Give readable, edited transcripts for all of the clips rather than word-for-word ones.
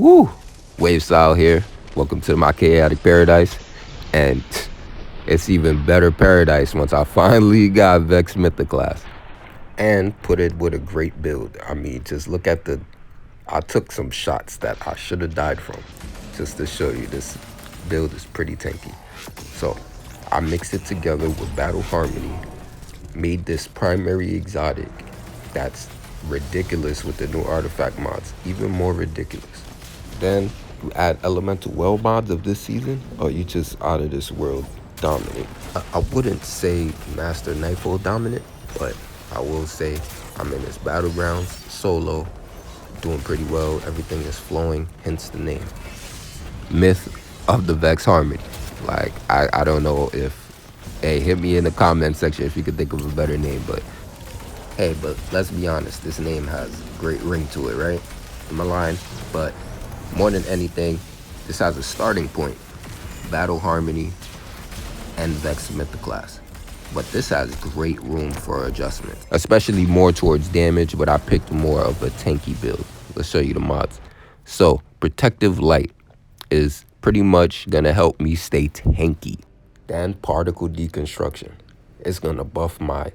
Woo! Wave style here. Welcome to my chaotic paradise. And it's even better paradise once I finally got Vex mythoclast. And put it with a great build. I mean, just look at I took some shots that I should have died from. Just to show you this build is pretty tanky. So I mixed it together with Battle Harmony. Made this primary exotic that's ridiculous with the new artifact mods. Even more ridiculous. Then you add elemental well mods of this season, or you just out of this world dominant. I wouldn't say Master Nightfall dominant, but I will say I'm in this battlegrounds solo, doing pretty well. Everything is flowing, hence the name. Myth of the Vex Harmony. Like, I don't know if, hey, hit me in the comment section if you could think of a better name, but hey, but let's be honest, this name has great ring to it, right? Am I lying? But more than anything, this has a starting point, Battle Harmony and Vex mythoclast. But this has great room for adjustment, especially more towards damage, but I picked more of a tanky build. Let's show you the mods. So, Protective Light is pretty much gonna help me stay tanky. Then Particle Deconstruction is gonna buff my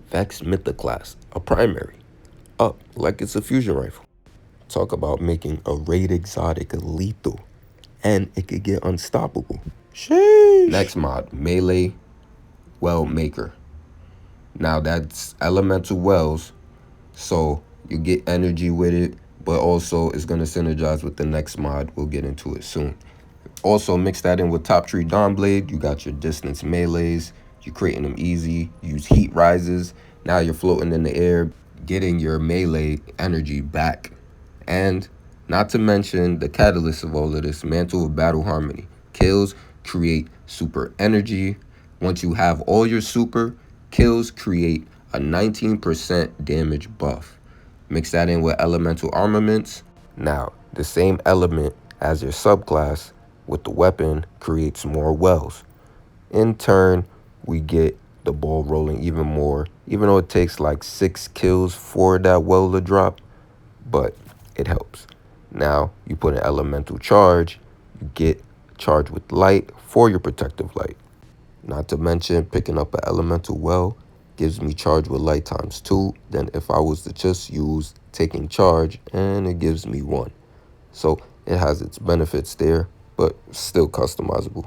Vex mythoclast, a primary, up like it's a fusion rifle. Talk about making a raid exotic lethal, and it could get unstoppable. Sheesh. Next mod, Melee Well Maker. Now that's elemental wells, so you get energy with it, but also it's gonna synergize with the next mod. We'll get into it soon. Also mix that in with Top Tree Dawnblade. You got your distance melees. You're creating them easy. Use heat rises. Now you're floating in the air, getting your melee energy back. And not to mention the catalyst of all of this, Mantle of Battle Harmony. Kills create super energy. Once you have all your super, kills create a 19% damage buff. Mix that in with elemental armaments. Now, the same element as your subclass with the weapon creates more wells. In turn, we get the ball rolling even more, even though it takes like 6 kills for that well to drop, but it helps. Now you put an elemental charge, you get charged with light for your protective light. Not to mention picking up an elemental well gives me charge with light times 2 than if I was to just use taking charge, and it gives me 1. So it has its benefits there, but still customizable.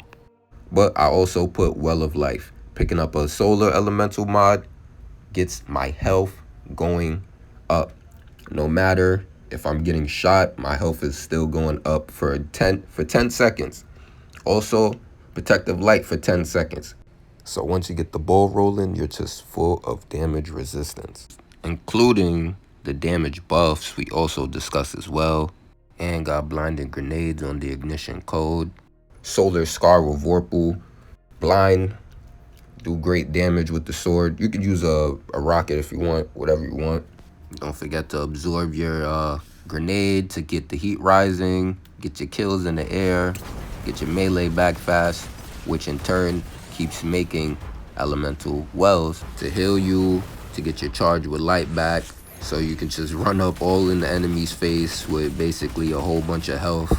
But I also put Well of Life. Picking up a solar elemental mod gets my health going up. No matter if I'm getting shot, my health is still going up for 10 seconds. Also, Protective Light for 10 seconds. So once you get the ball rolling, you're just full of damage resistance, including the damage buffs we also discussed as well. And got blinding grenades on the ignition code. Solar Scar with Vorpal. Blind. Do great damage with the sword. You could use a rocket if you want, whatever you want. Don't forget to absorb your grenade to get the heat rising, get your kills in the air, get your melee back fast, which in turn keeps making elemental wells to heal you, to get your charge with light back, so you can just run up all in the enemy's face with basically a whole bunch of health.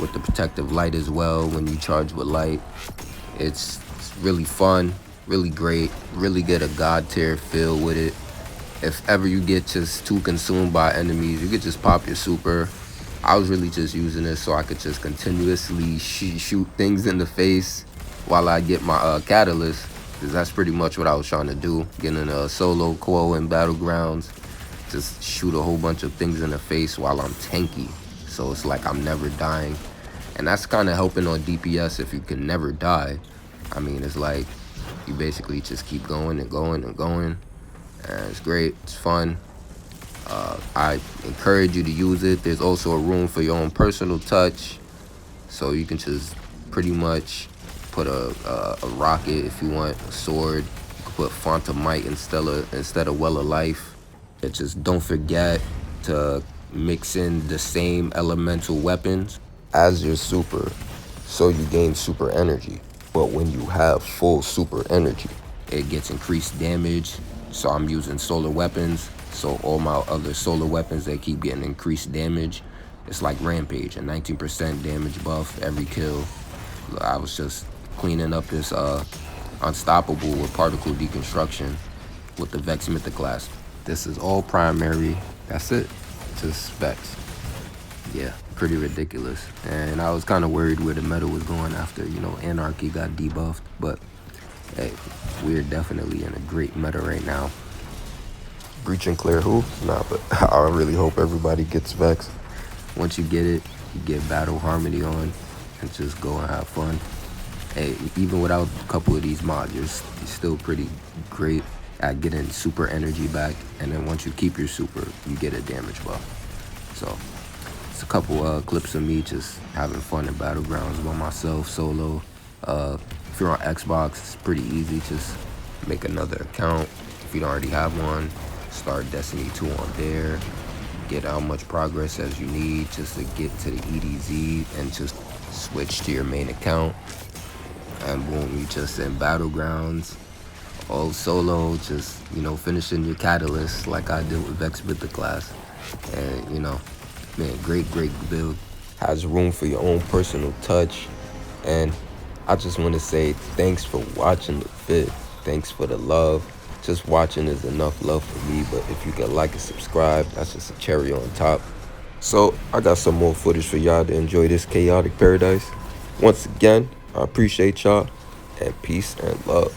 With the protective light as well, when you charge with light, it's really fun, really great, really get a god tier feel with it. If ever you get just too consumed by enemies, you could just pop your super. I was really just using this so I could just continuously shoot things in the face while I get my catalyst, because that's pretty much what I was trying to do. Getting a solo quo in battlegrounds, just shoot a whole bunch of things in the face while I'm tanky, so it's like I'm never dying. And that's kind of helping on DPS if you can never die. I mean, it's like you basically just keep going and going and going, and it's great, it's fun. I encourage you to use it. There's also a room for your own personal touch, so you can just pretty much put a rocket if you want, a sword. You can put Font of Might instead of Well of Life. And just don't forget to mix in the same elemental weapons as your super, so you gain super energy. But when you have full super energy, it gets increased damage. So I'm using solar weapons, so all my other solar weapons, they keep getting increased damage. It's like Rampage, a 19% damage buff every kill. I was just cleaning up this Unstoppable with particle deconstruction with the Vex mythoclast. This is all primary. That's it. Just Vex. Yeah, pretty ridiculous. And I was kind of worried where the meta was going after, Anarchy got debuffed. But hey, we're definitely in a great meta right now. Breach and clear who? Nah, but I really hope everybody gets Vex. Once you get it, you get Battle Harmony on and just go and have fun. Hey, even without a couple of these mods, you're still pretty great at getting super energy back. And then once you keep your super, you get a damage buff. So it's a couple clips of me just having fun in Battlegrounds by myself, solo. If you're on Xbox, it's pretty easy. Just make another account. If you don't already have one, start Destiny 2 on there. Get how much progress as you need just to get to the EDZ and just switch to your main account. And boom, you just in Battlegrounds, all solo, just, finishing your catalyst like I did with Vex mythoclast. And, man, great build. Has room for your own personal touch. And I just want to say thanks for watching the vid. Thanks for the love. Just watching is enough love for me, but if you can like and subscribe, that's just a cherry on top. So I got some more footage for y'all to enjoy this chaotic paradise. Once again, I appreciate y'all, and peace and love.